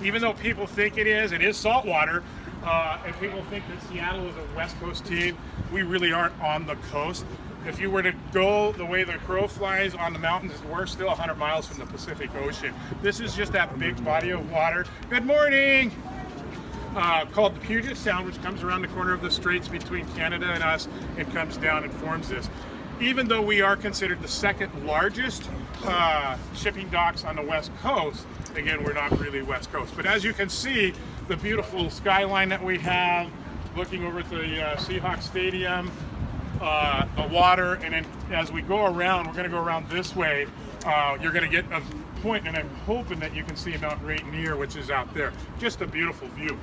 even though people think it is saltwater, and people think that Seattle is a West Coast team. We really aren't on the coast. If you were to go the way the crow flies on the mountains, we're still 100 miles from the Pacific Ocean. This is just that big body of water. Good morning! Called the Puget Sound, which comes around the corner of the straits between Canada and us and comes down and forms this. Even though we are considered the second largest shipping docks on the West Coast, again, we're not really West Coast. But as you can see, the beautiful skyline that we have, looking over at the Seahawks Stadium, the water, and then as we go around, we're going to go around this way. You're going to get a point, and I'm hoping that you can see Mount Rainier, which is out there. Just a beautiful view.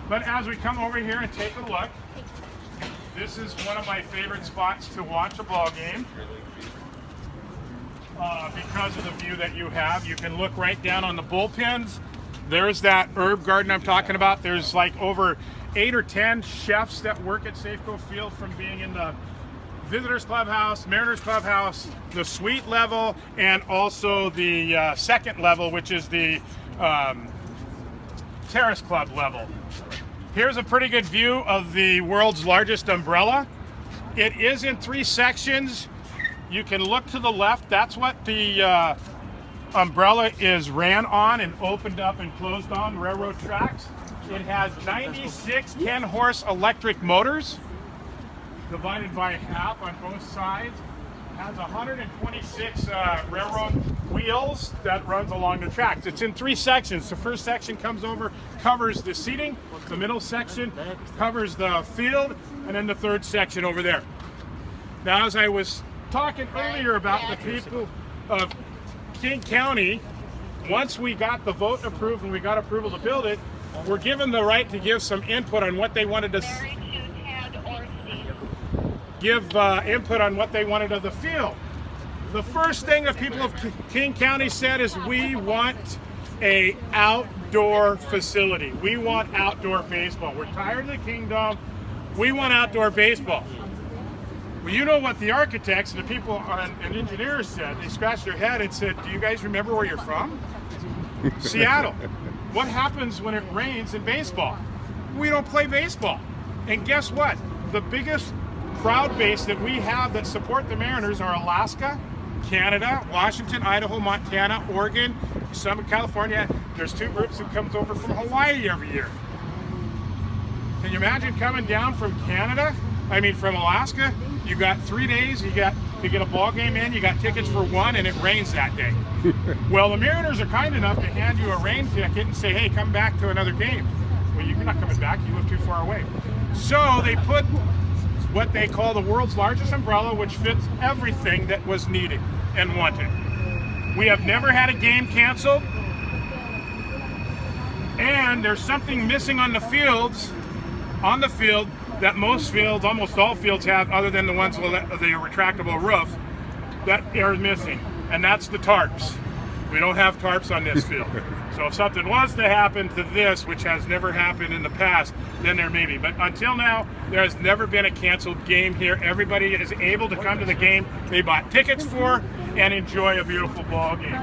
But as we come over here and take a look, this is one of my favorite spots to watch a ball game because of the view that you have. You can look right down on the bullpens. There's that herb garden I'm talking about. There's like over 8 or 10 chefs that work at Safeco Field, from being in the Visitors Clubhouse, Mariners Clubhouse, the suite level, and also the second level, which is the Terrace Club level. Here's a pretty good view of the world's largest umbrella. It is in 3 sections. You can look to the left. That's what the umbrella is ran on and opened up and closed on, railroad tracks. It has 96 10-horse electric motors, divided by half on both sides. It has 126 railroad wheels that runs along the tracks. It's in 3 sections. The first section covers the seating, the middle section covers the field, and then the third section over there. Now, as I was talking earlier about the people of King County, once we got the vote approved and we got approval to build it, we're given the right to give some input on what they wanted to give input on what they wanted of the field. The first thing the people of King County said is, we want a outdoor facility. We want outdoor baseball. We're tired of the Kingdom. We want outdoor baseball. Well, you know what the architects and the people and engineers said. They scratched their head and said, do you guys remember where you're from? Seattle. What happens when it rains in baseball? We don't play baseball. And guess what? The biggest crowd base that we have that support the Mariners are Alaska, Canada, Washington, Idaho, Montana, Oregon, some of California. There's 2 groups that comes over from Hawaii every year. Can you imagine coming down from from Alaska? You got 3 days, you get a ball game in, you got tickets for 1, and it rains that day. Well, the Mariners are kind enough to hand you a rain ticket and say, hey, come back to another game. Well, you're not coming back, you live too far away. So they put what they call the world's largest umbrella, which fits everything that was needed and wanted. We have never had a game canceled, and there's something missing on the field that most fields, almost all fields have, other than the ones with the retractable roof, that are missing, and that's the tarps. We don't have tarps on this field. So if something was to happen to this, which has never happened in the past, then there may be. But until now, there has never been a canceled game here. Everybody is able to come to the game they bought tickets for and enjoy a beautiful ball game.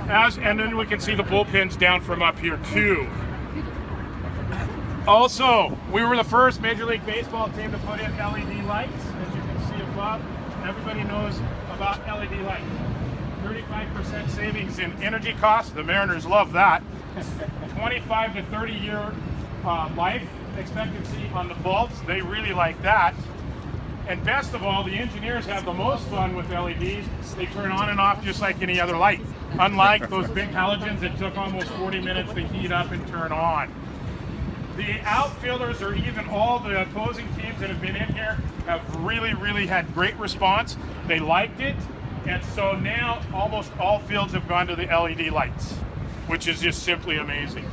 And then we can see the bullpens down from up here too. Also, we were the first Major League Baseball team to put in LED lights, as you can see above. Everybody knows about LED lights. 35% savings in energy costs. The Mariners love that. 25 to 30 year life expectancy on the bulbs. They really like that. And best of all, the engineers have the most fun with LEDs. They turn on and off just like any other light. Unlike those big halogens that took almost 40 minutes to heat up and turn on. The outfielders, or even all the opposing teams that have been in here, have really had great response. They liked it. And so now almost all fields have gone to the LED lights, which is just simply amazing.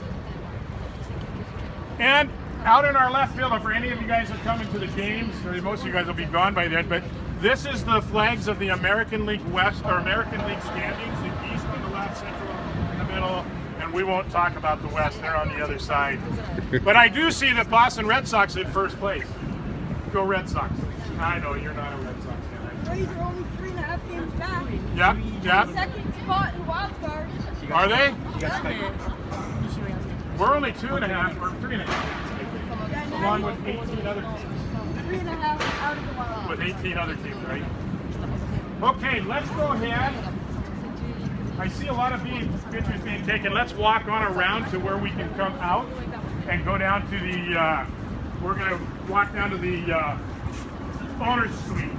And out in our left field, for any of you guys that come into the games, or most of you guys will be gone by then, but this is the flags of the American League West, or American League standings, the East and the left, Central in the middle, and we won't talk about the West, they're on the other side. But I do see the Boston Red Sox in first place. Go Red Sox. I know, you're not a Red Sox fan. Rays are only 3.5 games back. Yep. Second spot in wild card. Are they? We're only 2.5 or 3.5, along with 18 other teams. 3.5 out of the world. With 18 other teams, right? Okay, let's go ahead. I see a lot of pictures being taken. Let's walk on around to where we can come out and go down to the, we're going to walk down to the owner's suite.